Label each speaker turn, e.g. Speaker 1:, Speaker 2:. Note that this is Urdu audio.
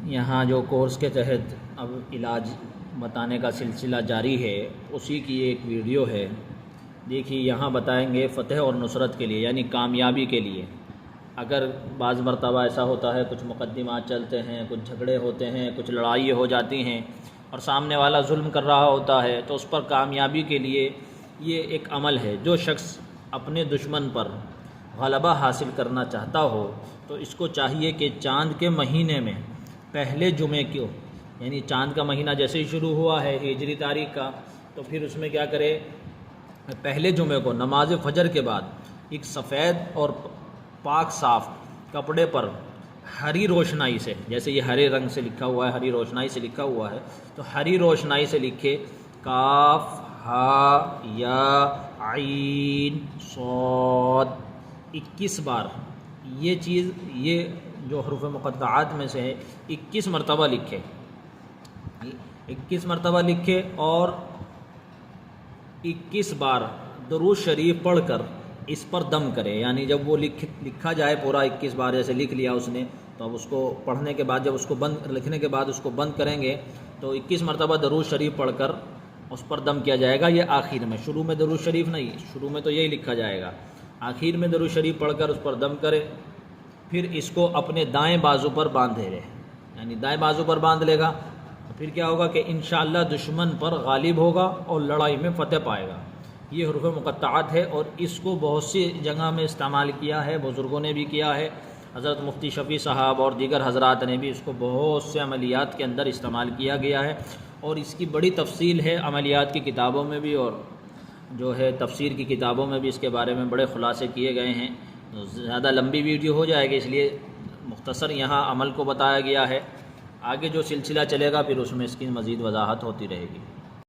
Speaker 1: یہاں جو کورس کے تحت اب علاج بتانے کا سلسلہ جاری ہے، اسی کی ایک ویڈیو ہے۔ دیکھیے یہاں بتائیں گے فتح اور نصرت کے لیے، یعنی کامیابی کے لیے۔ اگر بعض مرتبہ ایسا ہوتا ہے، کچھ مقدمات چلتے ہیں، کچھ جھگڑے ہوتے ہیں، کچھ لڑائی ہو جاتی ہیں اور سامنے والا ظلم کر رہا ہوتا ہے، تو اس پر کامیابی کے لیے یہ ایک عمل ہے۔ جو شخص اپنے دشمن پر غلبہ حاصل کرنا چاہتا ہو تو اس کو چاہیے کہ چاند کے مہینے میں پہلے جمعے کو، یعنی چاند کا مہینہ جیسے ہی شروع ہوا ہے ہجری تاریخ کا، تو پھر اس میں کیا کرے، پہلے جمعے کو نماز فجر کے بعد ایک سفید اور پاک صاف کپڑے پر ہری روشنائی سے، جیسے یہ ہرے رنگ سے لکھا ہوا ہے، ہری روشنائی سے لکھا ہوا ہے، تو ہری روشنائی سے لکھے کاف ہا یا عین صاد 21 بار۔ یہ چیز، یہ جو حروف مقطعات میں سے ہے، 21 مرتبہ لکھے، 21 مرتبہ لکھے اور 21 بار درود شریف پڑھ کر اس پر دم کرے۔ یعنی جب وہ لکھا جائے پورا 21 بار، جیسے لکھ لیا اس نے، تو اب اس کو پڑھنے کے بعد، جب اس کو لکھنے کے بعد اس کو بند کریں گے تو 21 مرتبہ درود شریف پڑھ کر اس پر دم کیا جائے گا۔ یہ آخر میں، شروع میں درود شریف نہیں، شروع میں تو یہی لکھا جائے گا، آخر میں درود شریف پڑھ کر اس پر دم کرے۔ پھر اس کو اپنے دائیں بازو پر باندھے رہے، یعنی دائیں بازو پر باندھ لے گا، پھر کیا ہوگا کہ انشاءاللہ دشمن پر غالب ہوگا اور لڑائی میں فتح پائے گا۔ یہ حروف مقطعات ہے اور اس کو بہت سی جگہ میں استعمال کیا ہے، بزرگوں نے بھی کیا ہے، حضرت مفتی شفیع صاحب اور دیگر حضرات نے بھی اس کو بہت سے عملیات کے اندر استعمال کیا گیا ہے، اور اس کی بڑی تفصیل ہے عملیات کی کتابوں میں بھی، اور جو ہے تفسیر کی کتابوں میں بھی اس کے بارے میں بڑے خلاصے کیے گئے ہیں۔ زیادہ لمبی ویڈیو ہو جائے گی، اس لیے مختصر یہاں عمل کو بتایا گیا ہے۔ آگے جو سلسلہ چلے گا پھر اس میں اس کی مزید وضاحت ہوتی رہے گی۔